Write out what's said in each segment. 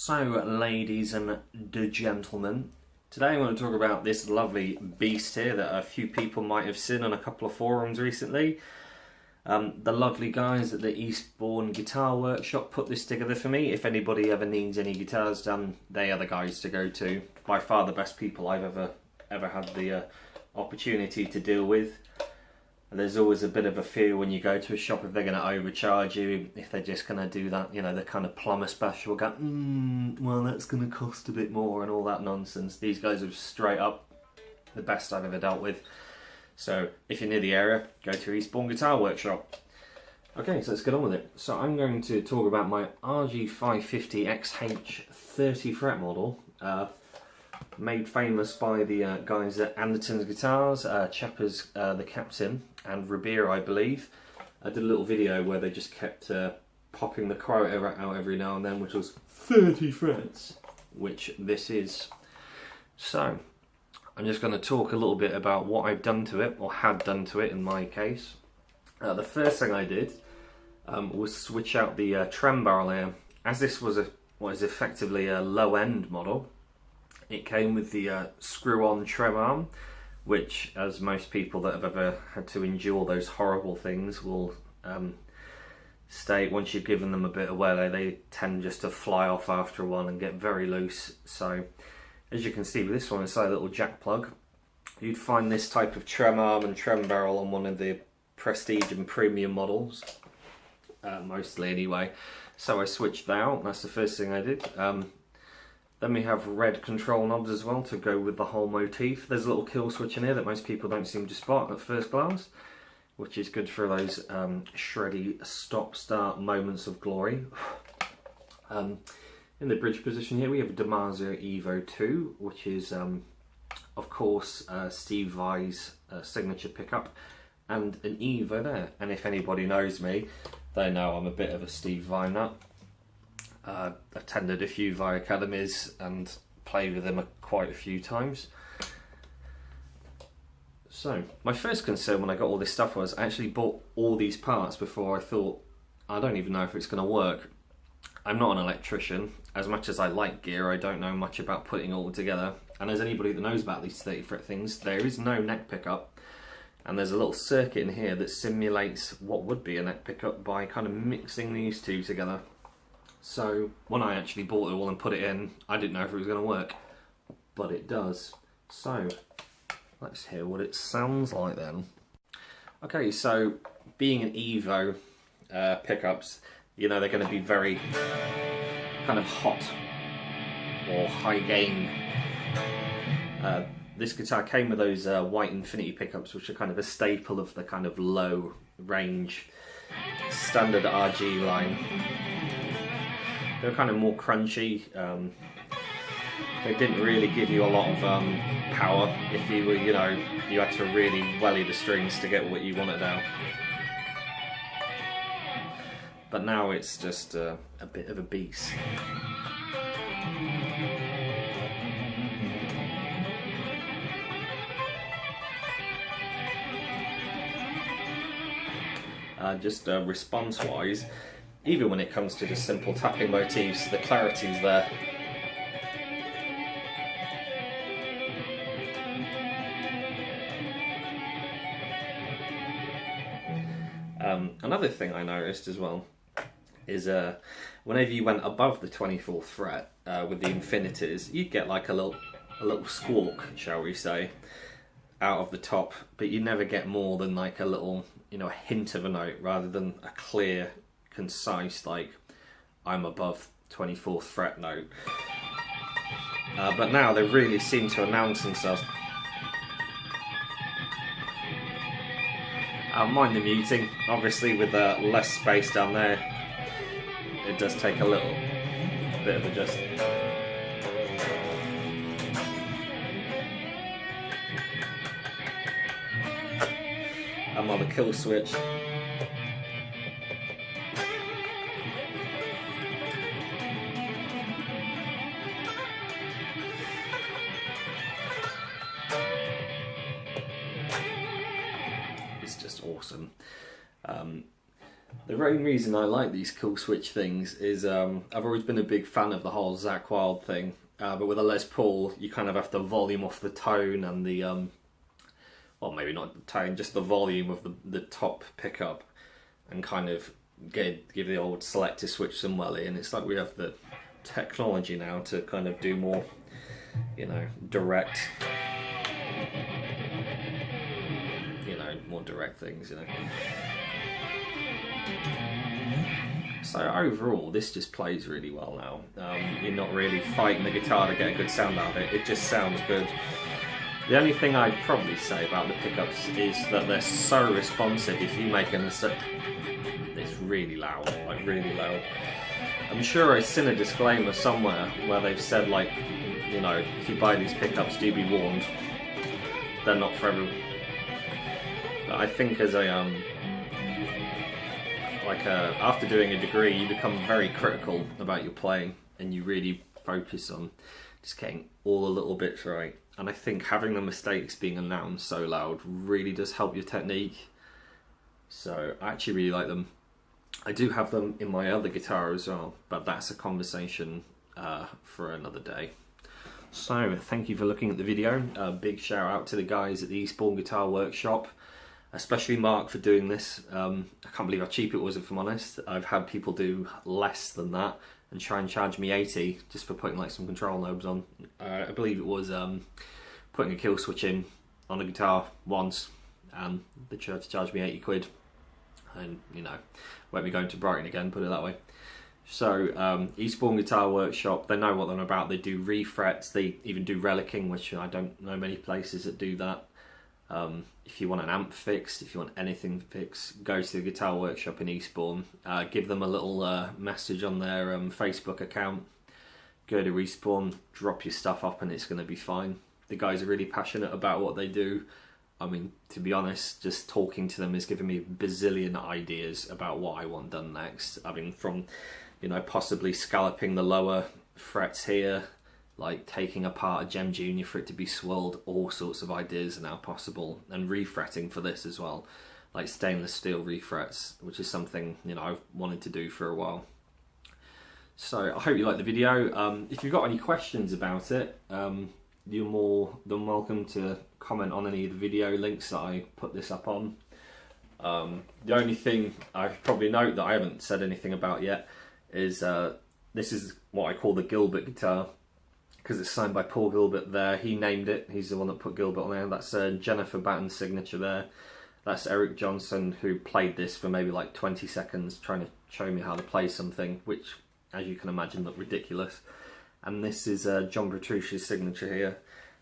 So, ladies and gentlemen, today I'm going to talk about this lovely beast here that a few people might have seen on a couple of forums recently. The lovely guys at the Eastbourne Guitar Workshop put this together for me. If anybody ever needs any guitars done, they are the guys to go to. By far the best people I've ever had the opportunity to deal with. There's always a bit of a fear when you go to a shop if they're going to overcharge you, if they're just going to do that, you know, the kind of plumber special, go, well, that's going to cost a bit more and all that nonsense. These guys are straight up the best I've ever dealt with. So if you're near the area, go to Eastbourne Guitar Workshop. Okay, so let's get on with it. So I'm going to talk about my RG550XH 30 fret model. Made famous by the guys at Anderton's Guitars, Cheppers, the captain, and Ribera, I believe. I did a little video where they just kept popping the quote out every now and then, which was 30 frets, which this is. So, I'm just going to talk a little bit about what I've done to it, or had done to it in my case. The first thing I did was switch out the trem barrel here. As this was what is effectively a low-end model, it came with the screw-on trem arm, which, as most people that have ever had to endure those horrible things will state, once you've given them a bit of wear, they tend just to fly off after a while and get very loose. So, as you can see with this one, it's like a little jack plug. You'd find this type of trem arm and trem barrel on one of the prestige and premium models, mostly anyway. So I switched that out. That's the first thing I did. Then we have red control knobs as well to go with the whole motif. There's a little kill switch in here that most people don't seem to spot at first glance, which is good for those shreddy stop-start moments of glory. In the bridge position here we have a Ibanez Evo 2, which is of course Steve Vai's signature pickup, and an Evo there. And if anybody knows me, they know I'm a bit of a Steve Vai nut. Attended a few Vai academies and played with them quite a few times. So, my first concern when I got all this stuff was I actually bought all these parts before I thought, I don't even know if it's going to work. I'm not an electrician. As much as I like gear, I don't know much about putting it all together. And as anybody that knows about these 30 fret things, there is no neck pickup. And there's a little circuit in here that simulates what would be a neck pickup by kind of mixing these two together. So when I actually bought it all and put it in, I didn't know if it was going to work, but it does. So let's hear what it sounds like then. Okay, so being an Evo pickups, you know, they're going to be very kind of hot or high gain. This guitar came with those white Infinity pickups, which are kind of a staple of the kind of low range standard RG line. They're kind of more crunchy. They didn't really give you a lot of power if you were, you know, you had to really welly the strings to get what you wanted out. But now it's just a bit of a beast. Just response-wise, even when it comes to just simple tapping motifs, the clarity's there. Another thing I noticed as well is whenever you went above the 24th fret with the infinities, you'd get like a little squawk, shall we say, out of the top, but you never get more than like a little, you know, a hint of a note rather than a clear, concise, like, I'm above 24th fret note. But now they really seem to announce themselves. Mind the muting, obviously with less space down there, it does take a bit of adjustment. I'm on the kill switch. It's just awesome. The main reason I like these cool switch things is I've always been a big fan of the whole Zakk Wylde thing, but with a Les Paul you kind of have to volume off the tone and the, well maybe not the tone, just the volume of the top pickup, and kind of give the old selector switch some welly, and it's like we have the technology now to kind of do more, you know, direct, more direct things, you know. So overall, this just plays really well now. You're not really fighting the guitar to get a good sound out of it. It just sounds good. The only thing I'd probably say about the pickups is that they're so responsive. If you make a mistake, it's really loud, like really loud. I'm sure I've seen a disclaimer somewhere where they've said, like, you know, if you buy these pickups, do be warned. They're not for everyone. But I think as a after doing a degree, you become very critical about your playing, and you really focus on just getting all the little bits right. And I think having the mistakes being announced so loud really does help your technique. So I actually really like them. I do have them in my other guitar as well, but that's a conversation for another day. So thank you for looking at the video. Big shout out to the guys at the Eastbourne Guitar Workshop, especially Mark, for doing this. I can't believe how cheap it was, if I'm honest. I've had people do less than that and try and charge me 80 just for putting like some control knobs on. I believe it was putting a kill switch in on a guitar once, and the church charged me 80 quid. And, you know, won't be going to Brighton again, put it that way. So Eastbourne Guitar Workshop, they know what they're about. They do refrets, they even do relicking, which I don't know many places that do that. If you want an amp fixed, if you want anything fixed, go to the Guitar Workshop in Eastbourne. Give them a little message on their Facebook account. Go to Eastbourne, drop your stuff up, and it's going to be fine. The guys are really passionate about what they do. I mean, to be honest, just talking to them has given me a bazillion ideas about what I want done next. I mean, from, you know, possibly scalloping the lower frets here, like taking apart a Gem Junior for it to be swirled. All sorts of ideas are now possible, and refretting for this as well, like stainless steel refrets, which is something, you know, I've wanted to do for a while. So I hope you liked the video. If you've got any questions about it, you're more than welcome to comment on any of the video links that I put this up on. The only thing I probably note that I haven't said anything about yet is this is what I call the Gilbert guitar, because it's signed by Paul Gilbert there. He named it. He's the one that put Gilbert on there. That's Jennifer Batten's signature there. That's Eric Johnson, who played this for maybe like 20 seconds trying to show me how to play something, which, as you can imagine, looked ridiculous. And this is John Petrucci's signature here.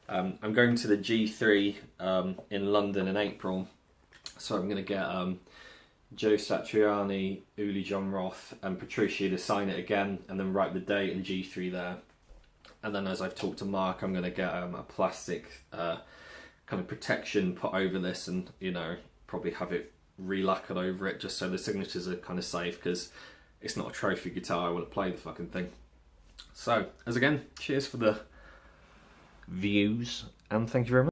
I'm going to the G3 in London in April, so I'm going to get Joe Satriani, Uli John Roth and Petrucci to sign it again, and then write the date and G3 there. And then, as I've talked to Mark, I'm going to get a plastic kind of protection put over this, and, you know, probably have it re-lacquered over it, just so the signatures are kind of safe, because it's not a trophy guitar. I want to play the fucking thing. So, as again, cheers for the views, and thank you very much.